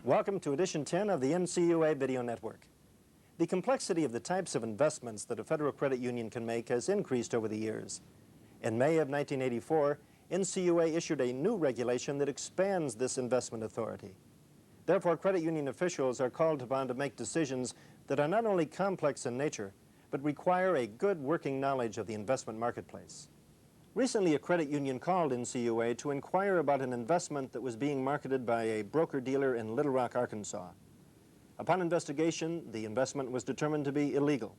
Welcome to edition 10 of the NCUA Video Network. The complexity of the types of investments that a federal credit union can make has increased over the years. In May of 1984, NCUA issued a new regulation that expands this investment authority. Therefore, credit union officials are called upon to make decisions that are not only complex in nature, but require a good working knowledge of the investment marketplace. Recently, a credit union called NCUA to inquire about an investment that was being marketed by a broker-dealer in Little Rock, Arkansas. Upon investigation, the investment was determined to be illegal,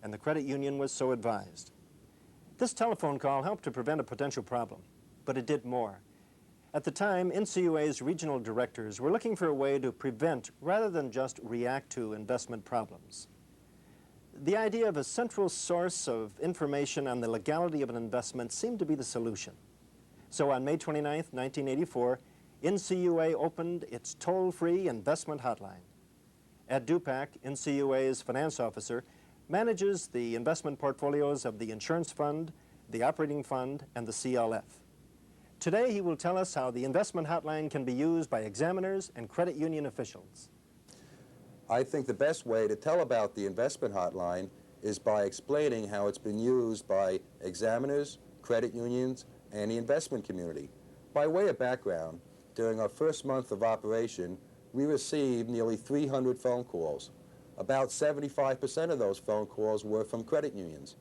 and the credit union was so advised. This telephone call helped to prevent a potential problem, but it did more. At the time, NCUA's regional directors were looking for a way to prevent rather than just react to investment problems. The idea of a central source of information on the legality of an investment seemed to be the solution. So on May 29, 1984, NCUA opened its toll-free investment hotline. Ed Dupack, NCUA's finance officer, manages the investment portfolios of the insurance fund, the operating fund, and the CLF. Today, he will tell us how the investment hotline can be used by examiners and credit union officials. I think the best way to tell about the investment hotline is by explaining how it's been used by examiners, credit unions, and the investment community. By way of background, during our first month of operation, we received nearly 300 phone calls. About 75% of those phone calls were from credit unions,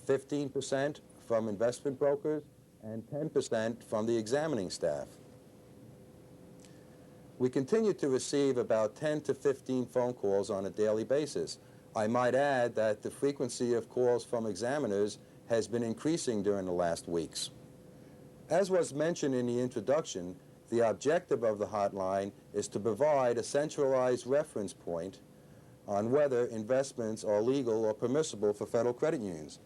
15% from investment brokers, and 10% from the examining staff. We continue to receive about 10 to 15 phone calls on a daily basis. I might add that the frequency of calls from examiners has been increasing during the last weeks. As was mentioned in the introduction, the objective of the hotline is to provide a centralized reference point on whether investments are legal or permissible for federal credit unions.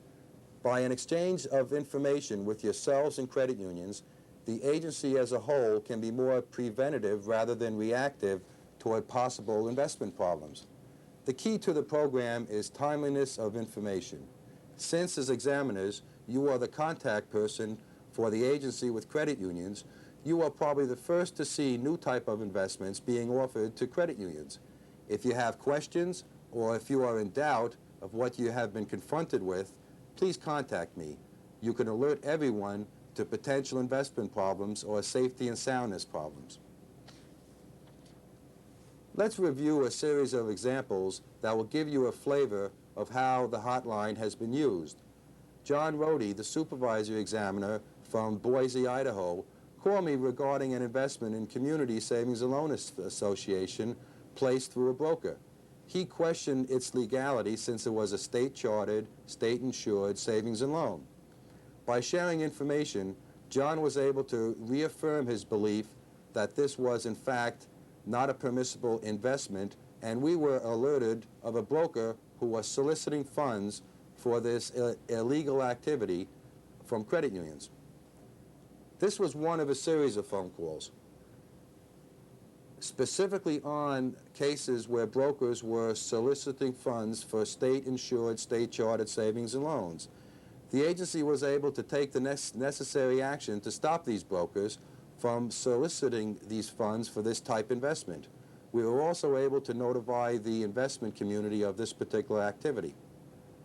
By an exchange of information with yourselves and credit unions, the agency as a whole can be more preventative rather than reactive toward possible investment problems. The key to the program is timeliness of information. Since, as examiners, you are the contact person for the agency with credit unions, you are probably the first to see new type of investments being offered to credit unions. If you have questions or if you are in doubt of what you have been confronted with, please contact me. You can alert everyone to potential investment problems or safety and soundness problems. Let's review a series of examples that will give you a flavor of how the hotline has been used. John Rohde, the supervisor examiner from Boise, Idaho, called me regarding an investment in Community Savings and Loan Association placed through a broker. He questioned its legality since it was a state-chartered, state-insured savings and loan. By sharing information, John was able to reaffirm his belief that this was, in fact, not a permissible investment, and we were alerted of a broker who was soliciting funds for this illegal activity from credit unions. This was one of a series of phone calls, specifically on cases where brokers were soliciting funds for state-insured, state-chartered savings and loans. The agency was able to take the necessary action to stop these brokers from soliciting these funds for this type investment. We were also able to notify the investment community of this particular activity.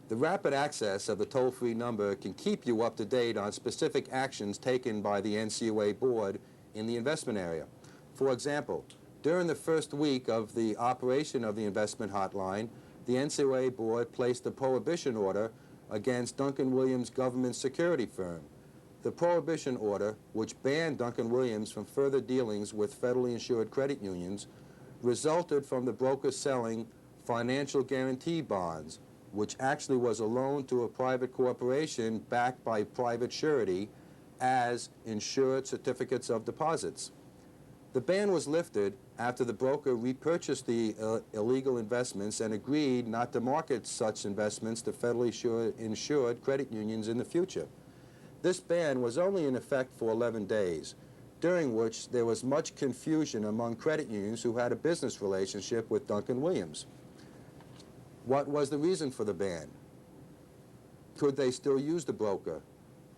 The rapid access of the toll-free number can keep you up to date on specific actions taken by the NCUA Board in the investment area. For example, during the first week of the operation of the investment hotline, the NCUA Board placed a prohibition order against Duncan Williams' government security firm. The prohibition order, which banned Duncan Williams from further dealings with federally insured credit unions, resulted from the broker selling financial guarantee bonds, which actually was a loan to a private corporation backed by private surety as insured certificates of deposits. The ban was lifted after the broker repurchased the illegal investments and agreed not to market such investments to federally insured credit unions in the future. This ban was only in effect for 11 days, during which there was much confusion among credit unions who had a business relationship with Duncan Williams. What was the reason for the ban? Could they still use the broker?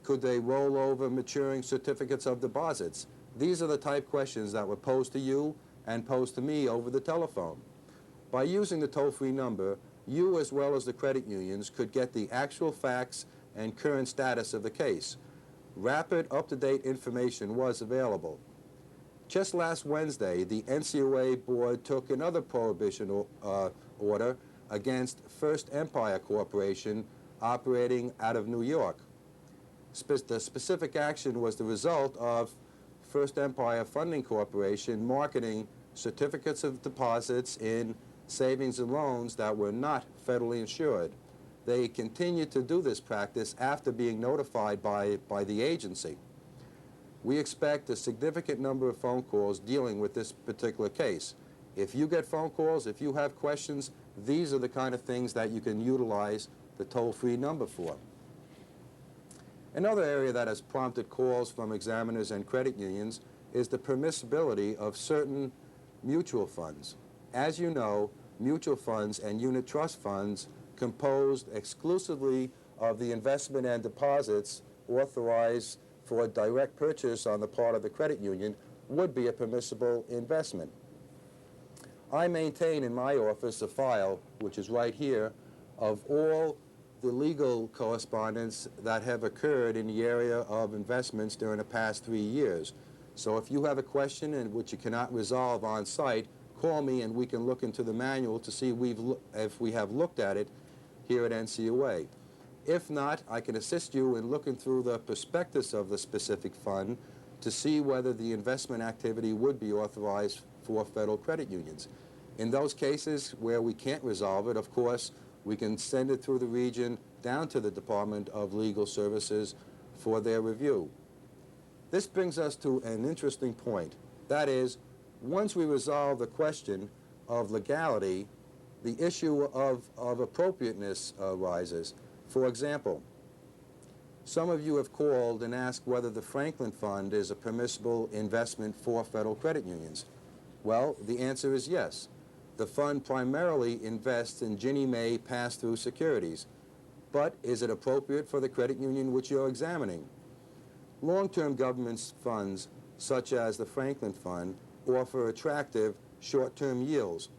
Could they roll over maturing certificates of deposits? These are the type questions that were posed to you and posed to me over the telephone. By using the toll-free number, you as well as the credit unions could get the actual facts and current status of the case. Rapid, up-to-date information was available. Just last Wednesday, the NCUA Board took another prohibition order against First Empire Corporation operating out of New York. The specific action was the result of First Empire Funding Corporation marketing certificates of deposits in savings and loans that were not federally insured. They continued to do this practice after being notified by the agency. We expect a significant number of phone calls dealing with this particular case. If you get phone calls, if you have questions, these are the kind of things that you can utilize the toll-free number for. Another area that has prompted calls from examiners and credit unions is the permissibility of certain mutual funds. As you know, mutual funds and unit trust funds composed exclusively of the investment and deposits authorized for a direct purchase on the part of the credit union would be a permissible investment. I maintain in my office a file, which is right here, of all the legal correspondence that have occurred in the area of investments during the past 3 years. So if you have a question in which you cannot resolve on site, call me and we can look into the manual to see if we have looked at it here at NCUA. If not, I can assist you in looking through the prospectus of the specific fund to see whether the investment activity would be authorized for federal credit unions. In those cases where we can't resolve it, of course, we can send it through the region down to the Department of Legal Services for their review. This brings us to an interesting point. That is, once we resolve the question of legality, the issue of appropriateness arises. For example, some of you have called and asked whether the Franklin Fund is a permissible investment for federal credit unions. Well, the answer is yes. The fund primarily invests in Ginnie Mae pass-through securities. But is it appropriate for the credit union which you're examining? Long-term government funds, such as the Franklin Fund, offer attractive short-term yields,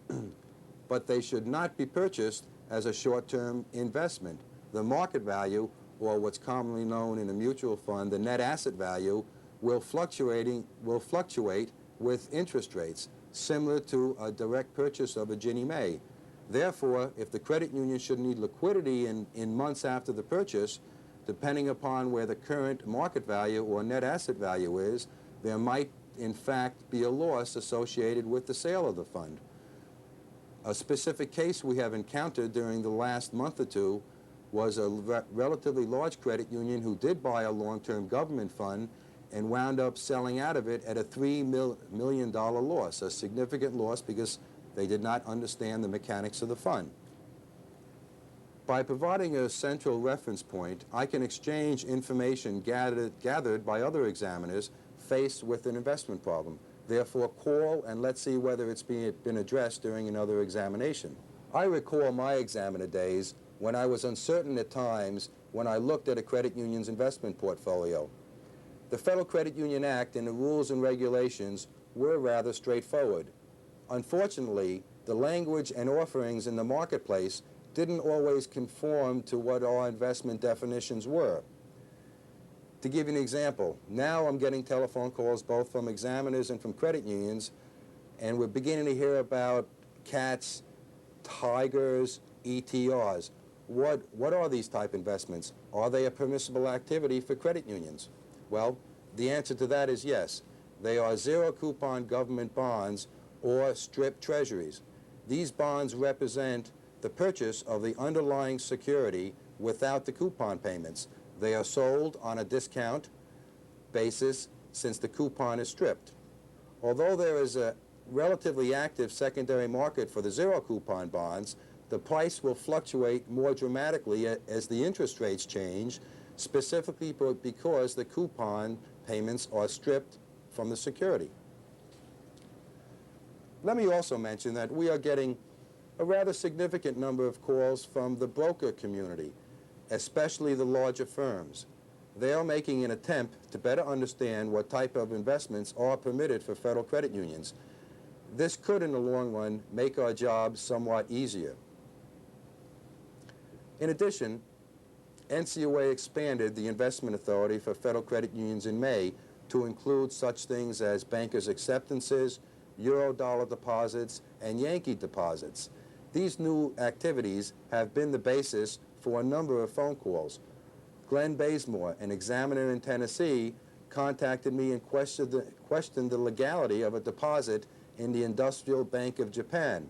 but they should not be purchased as a short-term investment. The market value, or what's commonly known in a mutual fund, the net asset value, will fluctuate with interest rates, similar to a direct purchase of a Ginnie Mae. Therefore, if the credit union should need liquidity in months after the purchase, depending upon where the current market value or net asset value is, there might in fact be a loss associated with the sale of the fund. A specific case we have encountered during the last month or two was a relatively large credit union who did buy a long-term government fund and wound up selling out of it at a $3 million loss, a significant loss because they did not understand the mechanics of the fund. By providing a central reference point, I can exchange information gathered by other examiners faced with an investment problem. Therefore, call and let's see whether it's been addressed during another examination. I recall my examiner days when I was uncertain at times when I looked at a credit union's investment portfolio. The Federal Credit Union Act and the rules and regulations were rather straightforward. Unfortunately, the language and offerings in the marketplace didn't always conform to what our investment definitions were. To give you an example, now I'm getting telephone calls both from examiners and from credit unions, and we're beginning to hear about cats, tigers, ETRs. What are these type investments? Are they a permissible activity for credit unions? Well, the answer to that is yes. They are zero-coupon government bonds or strip treasuries. These bonds represent the purchase of the underlying security without the coupon payments. They are sold on a discount basis since the coupon is stripped. Although there is a relatively active secondary market for the zero-coupon bonds, the price will fluctuate more dramatically as the interest rates change, specifically because the coupon payments are stripped from the security. Let me also mention that we are getting a rather significant number of calls from the broker community, especially the larger firms. They are making an attempt to better understand what type of investments are permitted for federal credit unions. This could, in the long run, make our job somewhat easier. In addition, NCUA expanded the investment authority for federal credit unions in May to include such things as bankers' acceptances, Eurodollar deposits, and Yankee deposits. These new activities have been the basis for a number of phone calls. Glenn Bazemore, an examiner in Tennessee, contacted me and questioned the legality of a deposit in the Industrial Bank of Japan.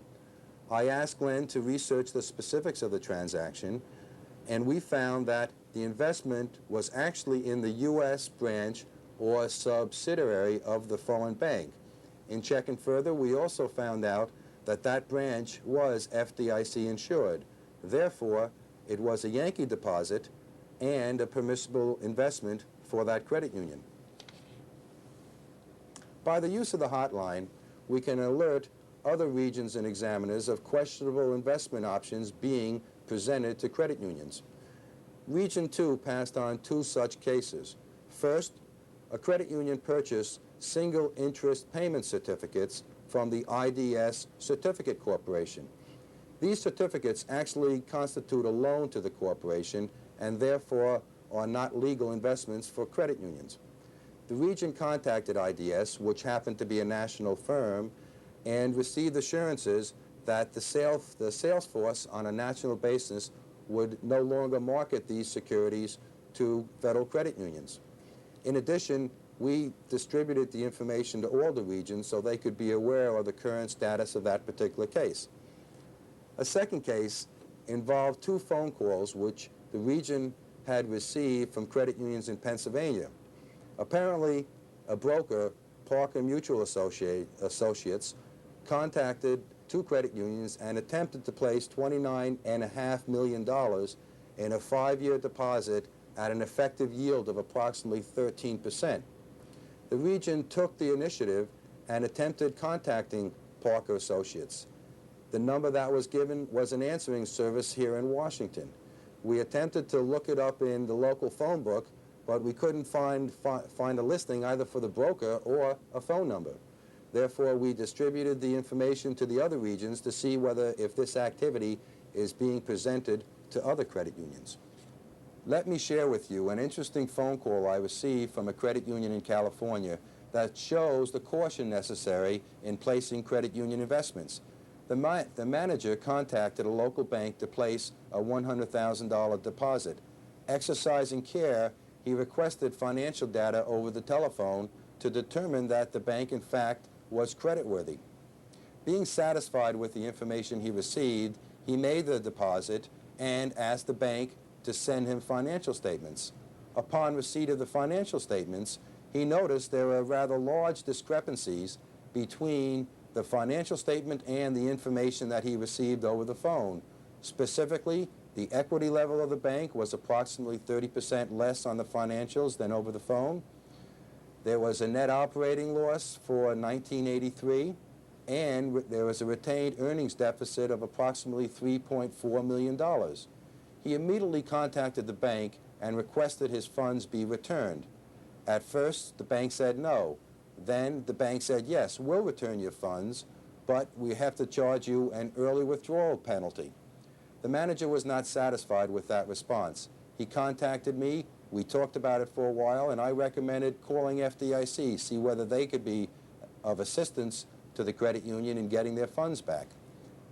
I asked Glenn to research the specifics of the transaction, and we found that the investment was actually in the U.S. branch or subsidiary of the foreign bank. In checking further, we also found out that that branch was FDIC insured. Therefore, it was a Yankee deposit and a permissible investment for that credit union. By the use of the hotline, we can alert other regions and examiners of questionable investment options being presented to credit unions. Region 2 passed on 2 such cases. First, a credit union purchased single interest payment certificates from the IDS Certificate Corporation. These certificates actually constitute a loan to the corporation and therefore are not legal investments for credit unions. The region contacted IDS, which happened to be a national firm, and received assurances that the sales force on a national basis would no longer market these securities to federal credit unions. In addition, we distributed the information to all the regions so they could be aware of the current status of that particular case. A second case involved 2 phone calls which the region had received from credit unions in Pennsylvania. Apparently, a broker, Parker Mutual Associates, contacted 2 credit unions and attempted to place $29.5 million in a 5-year deposit at an effective yield of approximately 13%. The region took the initiative and attempted contacting Parker Associates. The number that was given was an answering service here in Washington. We attempted to look it up in the local phone book, but we couldn't find a listing either for the broker or a phone number. Therefore, we distributed the information to the other regions to see if this activity is being presented to other credit unions. Let me share with you an interesting phone call I received from a credit union in California that shows the caution necessary in placing credit union investments. The manager contacted a local bank to place a $100,000 deposit. Exercising care, he requested financial data over the telephone to determine that the bank, in fact, was creditworthy. Being satisfied with the information he received, he made the deposit and asked the bank to send him financial statements. Upon receipt of the financial statements, he noticed there were rather large discrepancies between the financial statement and the information that he received over the phone. Specifically, the equity level of the bank was approximately 30% less on the financials than over the phone. There was a net operating loss for 1983, and there was a retained earnings deficit of approximately $3.4 million. He immediately contacted the bank and requested his funds be returned. At first, the bank said no. Then the bank said, yes, we'll return your funds, but we have to charge you an early withdrawal penalty. The manager was not satisfied with that response. He contacted me, we talked about it for a while, and I recommended calling FDIC, see whether they could be of assistance to the credit union in getting their funds back.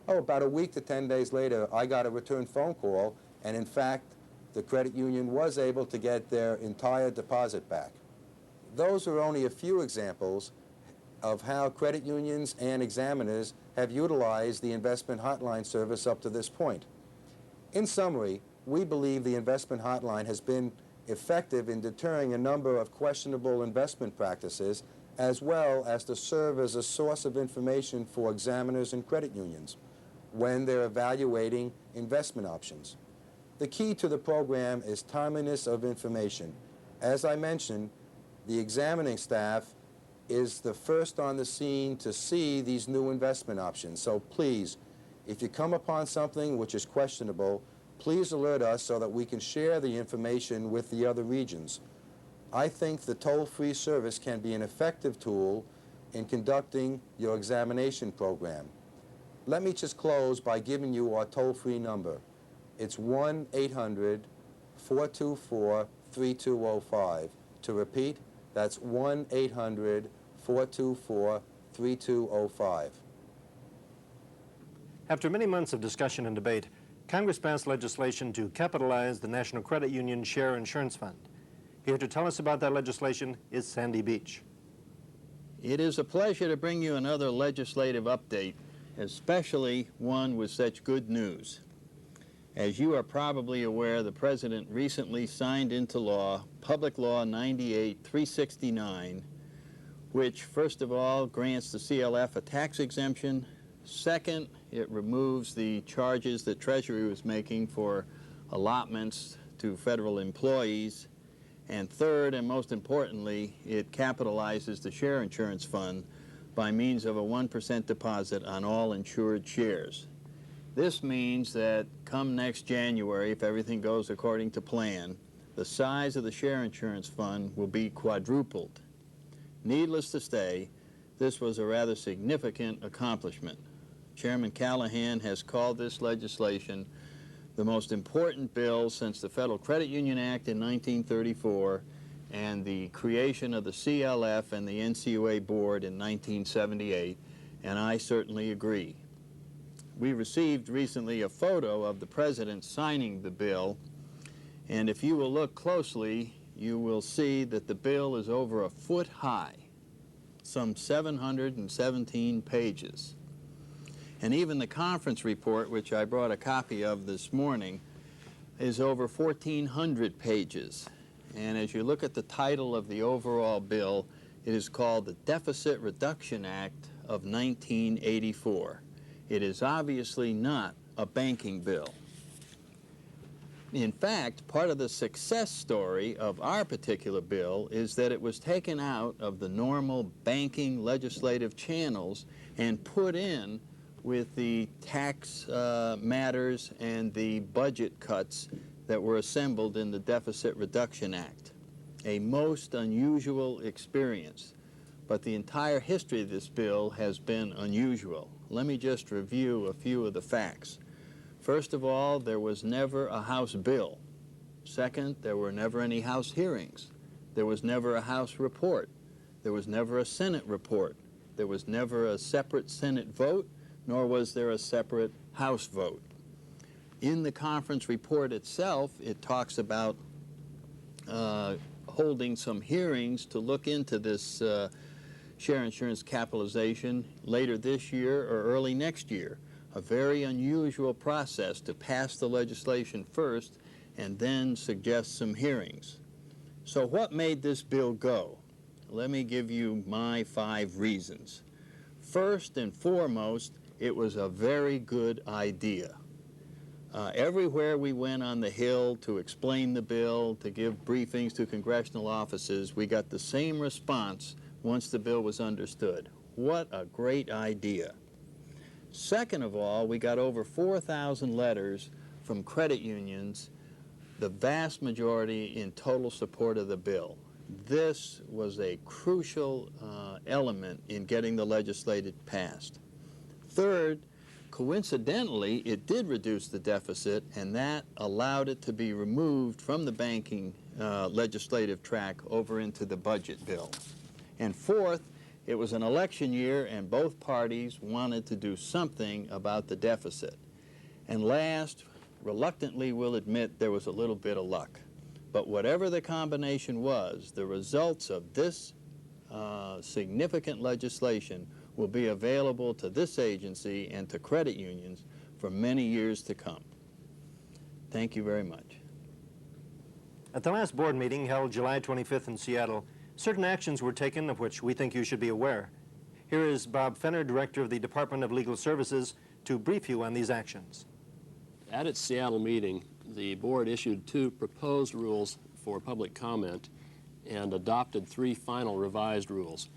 About a week to 10 days later, I got a return phone call, and in fact, the credit union was able to get their entire deposit back. Those are only a few examples of how credit unions and examiners have utilized the Investment Hotline service up to this point. In summary, we believe the Investment Hotline has been effective in deterring a number of questionable investment practices, as well as to serve as a source of information for examiners and credit unions when they're evaluating investment options. The key to the program is timeliness of information. As I mentioned, the examining staff is the first on the scene to see these new investment options. So please, if you come upon something which is questionable, please alert us so that we can share the information with the other regions. I think the toll-free service can be an effective tool in conducting your examination program. Let me just close by giving you our toll-free number. It's 1-800-424-3205. To repeat, that's 1-800-424-3205. After many months of discussion and debate, Congress passed legislation to capitalize the National Credit Union Share Insurance Fund. Here to tell us about that legislation is Sandy Beach. It is a pleasure to bring you another legislative update, especially one with such good news. As you are probably aware, the President recently signed into law Public Law 98-369, which, first of all, grants the CLF a tax exemption. Second, it removes the charges that Treasury was making for allotments to federal employees. And third, and most importantly, it capitalizes the share insurance fund by means of a 1% deposit on all insured shares. This means that come next January, if everything goes according to plan, the size of the share insurance fund will be quadrupled. Needless to say, this was a rather significant accomplishment. Chairman Callahan has called this legislation the most important bill since the Federal Credit Union Act in 1934 and the creation of the CLF and the NCUA Board in 1978, and I certainly agree. We received recently a photo of the President signing the bill, and if you will look closely, you will see that the bill is over a foot high, some 717 pages. And even the conference report, which I brought a copy of this morning, is over 1,400 pages. And as you look at the title of the overall bill, it is called the Deficit Reduction Act of 1984. It is obviously not a banking bill. In fact, part of the success story of our particular bill is that it was taken out of the normal banking legislative channels and put in with the tax matters and the budget cuts that were assembled in the Deficit Reduction Act. A most unusual experience, but the entire history of this bill has been unusual. Let me just review a few of the facts. First of all, there was never a House bill. Second, there were never any House hearings. There was never a House report. There was never a Senate report. There was never a separate Senate vote, nor was there a separate House vote. In the conference report itself, it talks about holding some hearings to look into this share insurance capitalization later this year or early next year. A very unusual process to pass the legislation first and then suggest some hearings. So what made this bill go? Let me give you my 5 reasons. First and foremost, it was a very good idea. Everywhere we went on the Hill to explain the bill, to give briefings to congressional offices, we got the same response once the bill was understood. What a great idea. Second of all, we got over 4,000 letters from credit unions, the vast majority in total support of the bill. This was a crucial element in getting the legislation passed. Third, coincidentally, it did reduce the deficit, and that allowed it to be removed from the banking legislative track over into the budget bill. And fourth, it was an election year, and both parties wanted to do something about the deficit. And last, reluctantly we'll admit there was a little bit of luck. But whatever the combination was, the results of this significant legislation will be available to this agency and to credit unions for many years to come. Thank you very much. At the last board meeting held July 25th in Seattle, certain actions were taken of which we think you should be aware. Here is Bob Fenner, Director of the Department of Legal Services, to brief you on these actions. At its Seattle meeting, the board issued 2 proposed rules for public comment and adopted 3 final revised rules.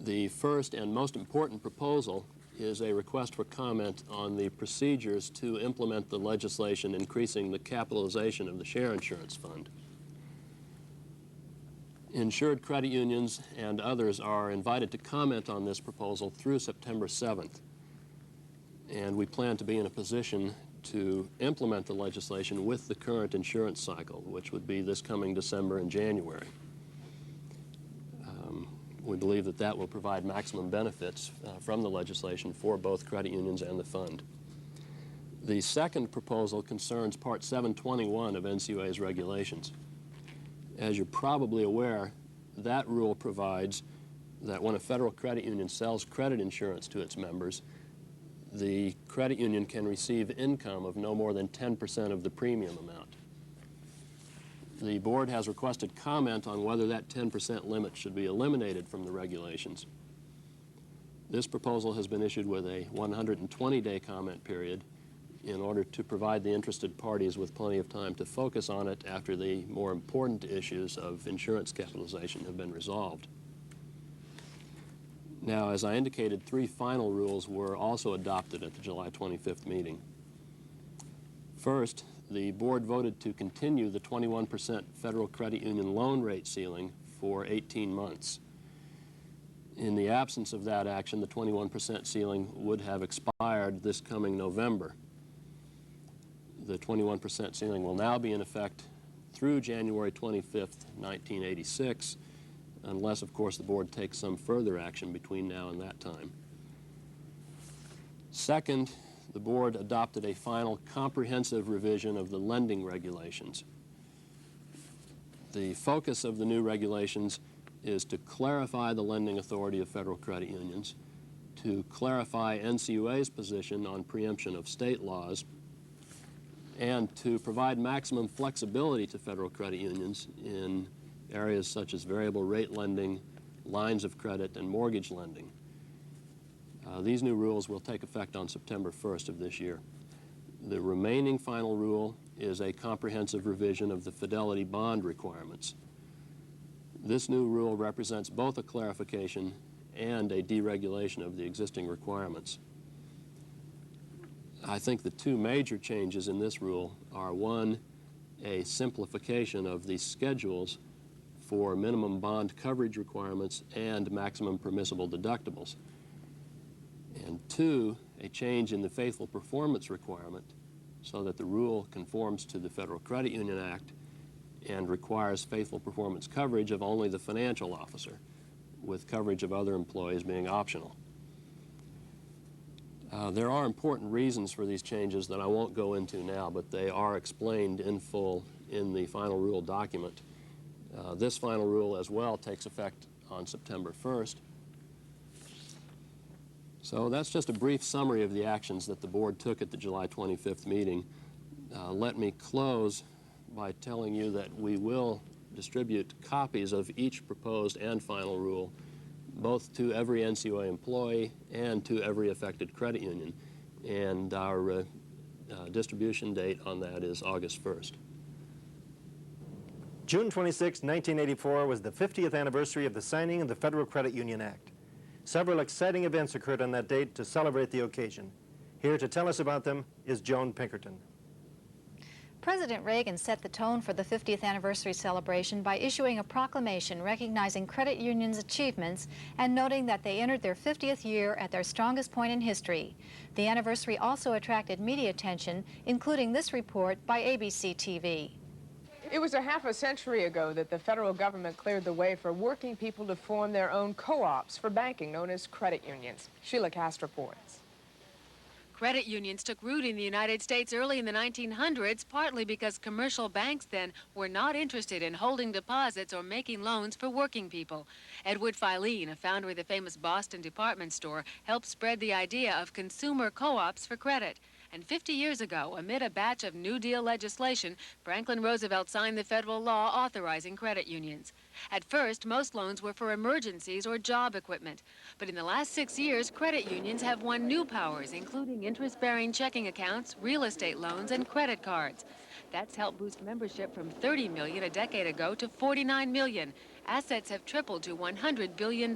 The first and most important proposal is a request for comment on the procedures to implement the legislation increasing the capitalization of the share insurance fund. Insured credit unions and others are invited to comment on this proposal through September 7th. And we plan to be in a position to implement the legislation with the current insurance cycle, which would be this coming December and January. We believe that that will provide maximum benefits from the legislation for both credit unions and the fund. The second proposal concerns Part 721 of NCUA's regulations. As you're probably aware, that rule provides that when a federal credit union sells credit insurance to its members, the credit union can receive income of no more than 10% of the premium amount. The board has requested comment on whether that 10% limit should be eliminated from the regulations. This proposal has been issued with a 120-day comment period in order to provide the interested parties with plenty of time to focus on it after the more important issues of insurance capitalization have been resolved. Now, as I indicated, 3 final rules were also adopted at the July 25th meeting. First, the board voted to continue the 21% federal credit union loan rate ceiling for 18 months. In the absence of that action, the 21% ceiling would have expired this coming November. The 21% ceiling will now be in effect through January 25th, 1986, unless, of course, the board takes some further action between now and that time. Second, the board adopted a final comprehensive revision of the lending regulations. The focus of the new regulations is to clarify the lending authority of federal credit unions, to clarify NCUA's position on preemption of state laws, and to provide maximum flexibility to federal credit unions in areas such as variable rate lending, lines of credit, and mortgage lending. These new rules will take effect on September 1st of this year. The remaining final rule is a comprehensive revision of the fidelity bond requirements. This new rule represents both a clarification and a deregulation of the existing requirements. I think the 2 major changes in this rule are, one, a simplification of the schedules for minimum bond coverage requirements and maximum permissible deductibles, and 2, a change in the faithful performance requirement so that the rule conforms to the Federal Credit Union Act and requires faithful performance coverage of only the financial officer, with coverage of other employees being optional. There are important reasons for these changes that I won't go into now, but they are explained in full in the final rule document. This final rule as well takes effect on September 1st. So that's just a brief summary of the actions that the board took at the July 25th meeting. Let me close by telling you that we will distribute copies of each proposed and final rule both to every NCUA employee and to every affected credit union. And our distribution date on that is August 1st. June 26, 1984 was the 50th anniversary of the signing of the Federal Credit Union Act. Several exciting events occurred on that date to celebrate the occasion. Here to tell us about them is Joan Pinkerton. President Reagan set the tone for the 50th anniversary celebration by issuing a proclamation recognizing credit unions' achievements and noting that they entered their 50th year at their strongest point in history. The anniversary also attracted media attention, including this report by ABC TV. It was a half a century ago that the federal government cleared the way for working people to form their own co-ops for banking, known as credit unions. Sheila Cast reports. Credit unions took root in the United States early in the 1900s, partly because commercial banks then were not interested in holding deposits or making loans for working people. Edward Filene, a founder of the famous Boston department store, helped spread the idea of consumer co-ops for credit. And 50 years ago, amid a batch of New Deal legislation, Franklin Roosevelt signed the federal law authorizing credit unions. At first, most loans were for emergencies or job equipment. But in the last 6 years, credit unions have won new powers, including interest-bearing checking accounts, real estate loans, and credit cards. That's helped boost membership from 30 million a decade ago to 49 million. Assets have tripled to $100 billion.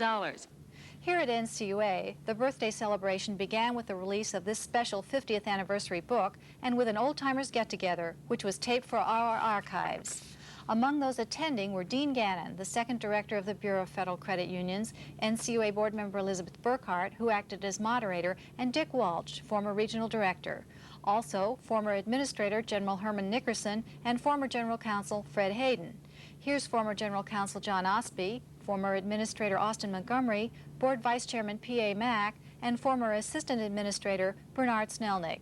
Here at NCUA, the birthday celebration began with the release of this special 50th anniversary book and with an old-timers get-together, which was taped for our archives. Among those attending were Dean Gannon, the second director of the Bureau of Federal Credit Unions, NCUA board member Elizabeth Burkhart, who acted as moderator, and Dick Walsh, former regional director. Also, former Administrator General Herman Nickerson and former General Counsel Fred Hayden. Here's former General Counsel John Osby, former Administrator Austin Montgomery, Board Vice Chairman P.A. Mack, and former Assistant Administrator Bernard Snelnick.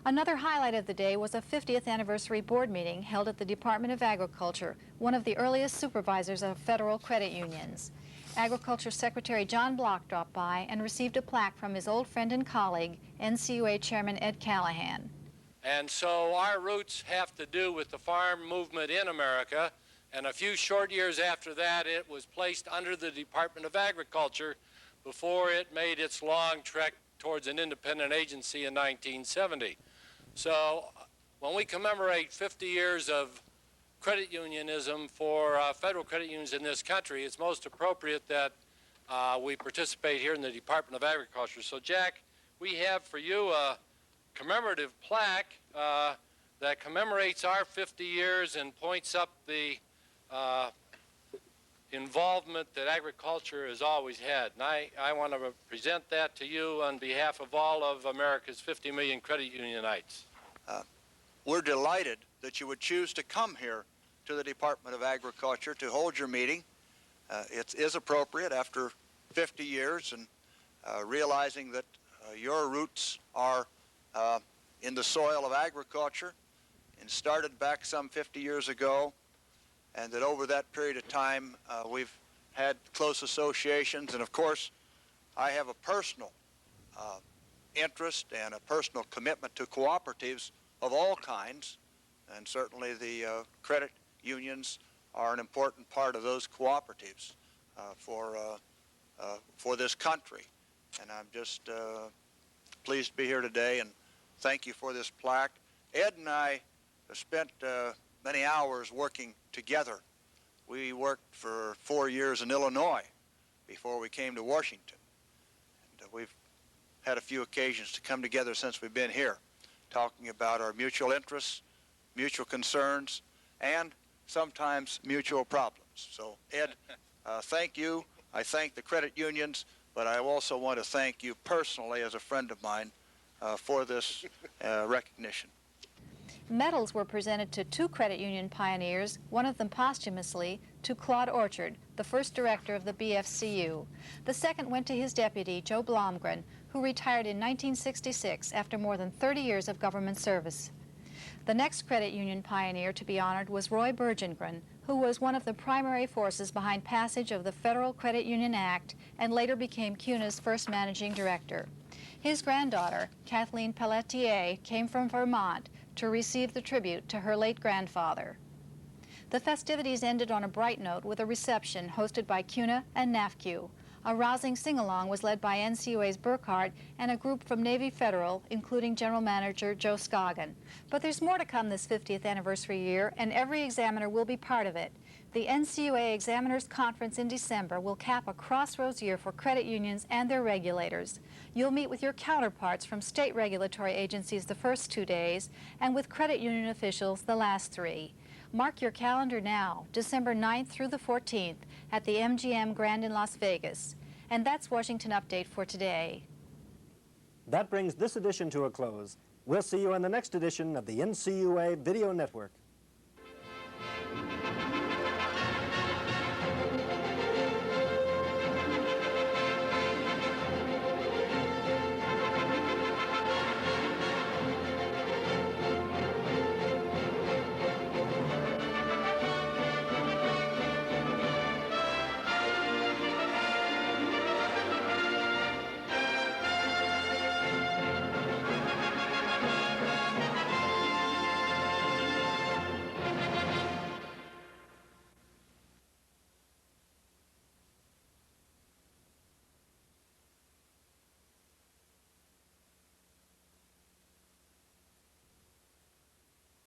Another highlight of the day was a 50th anniversary board meeting held at the Department of Agriculture, one of the earliest supervisors of federal credit unions. Agriculture Secretary John Block dropped by and received a plaque from his old friend and colleague, NCUA Chairman Ed Callahan. And so our roots have to do with the farm movement in America, and a few short years after that it was placed under the Department of Agriculture before it made its long trek towards an independent agency in 1970. So when we commemorate 50 years of credit unionism for federal credit unions in this country, it's most appropriate that we participate here in the Department of Agriculture. So Jack, we have for you a commemorative plaque that commemorates our 50 years and points up the involvement that agriculture has always had. And I want to present that to you on behalf of all of America's 50 million credit unionites. We're delighted that you would choose to come here to the Department of Agriculture to hold your meeting. It is appropriate after 50 years and realizing that your roots are in the soil of agriculture and started back some 50 years ago, and that over that period of time we've had close associations. And of course, I have a personal interest and a personal commitment to cooperatives of all kinds, and certainly the credit unions are an important part of those cooperatives for this country. And I'm just pleased to be here today, and thank you for this plaque. Ed and I have spent many hours working together. We worked for 4 years in Illinois before we came to Washington. And we've had a few occasions to come together since we've been here, talking about our mutual interests, mutual concerns, and sometimes mutual problems. So, Ed, thank you. I thank the credit unions, but I also want to thank you personally as a friend of mine for this recognition. Medals were presented to 2 credit union pioneers, one of them posthumously, to Claude Orchard, the first director of the BFCU. The second went to his deputy, Joe Blomgren, who retired in 1966 after more than 30 years of government service. The next credit union pioneer to be honored was Roy Bergengren, who was one of the primary forces behind passage of the Federal Credit Union Act and later became CUNA's first managing director. His granddaughter, Kathleen Pelletier, came from Vermont to receive the tribute to her late grandfather. The festivities ended on a bright note with a reception hosted by CUNA and NAFCU. A rousing sing-along was led by NCUA's Burkhart and a group from Navy Federal, including General Manager Joe Scoggin. But there's more to come this 50th anniversary year, and every examiner will be part of it. The NCUA Examiners Conference in December will cap a crossroads year for credit unions and their regulators. You'll meet with your counterparts from state regulatory agencies the first 2 days, and with credit union officials the last 3. Mark your calendar now, December 9th through the 14th, at the MGM Grand in Las Vegas. And that's Washington Update for today. That brings this edition to a close. We'll see you on the next edition of the NCUA Video Network.